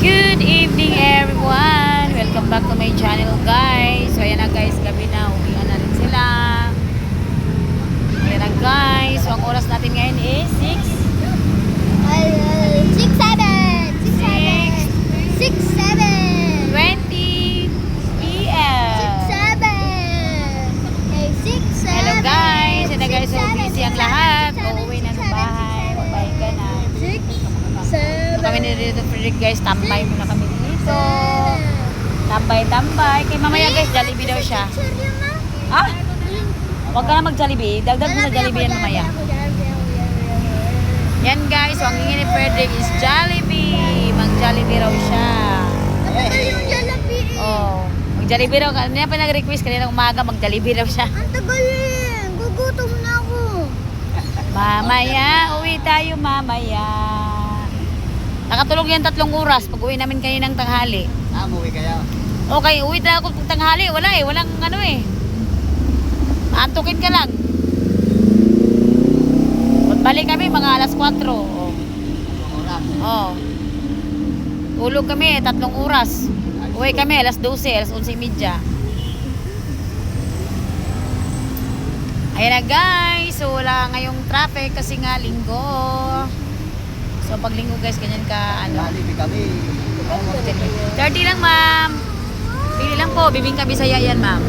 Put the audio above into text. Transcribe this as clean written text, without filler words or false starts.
Good evening everyone! Welcome back to my channel guys. So ayan na guys, gabi na. Uwian na rin sila. Ayan na guys. So ang oras natin ngayon is 6 20 p.m. Hello guys. Ayan na guys. So busy ang lahat. Uuwi na ng bahay. Magbayad ka na. Kami dito Frederick guys. Tambay muna kami dito. Tambay. Kay mamaya guys, Jollibee daw siya. Ah? Huwag ka na mag-Jollibee. Dagdag mo sa Jollibee yan mamaya. Yan guys, so ang hingin ni Frederick is Jollibee. Mag-Jollibee raw siya. Oh, mag-Jollibee raw. Kanina pa nag-request, kanina umaga mag-Jollibee raw siya. Ang tagal eh. Gugutom na ako. Mamaya, uwi tayo mamaya. Nakatulog yan 3 oras pag uwi namin kaninang tanghali. Umuwi kayo? Okay, uwi na ako pag tanghali. Wala eh, walang ano eh. Antukin ka lang. Balik kami mga alas 4. Oh. Oh. Tulog kami 3 oras. Uwi kami alas 12, alas 11:30. Ayan na guys. So wala ngayong traffic kasi nga linggo. So pag linggo guys, ganyan ka ano. Jollibee kami. 30 lang ma'am. Pili lang po, bibingka Bisaya yan ma'am.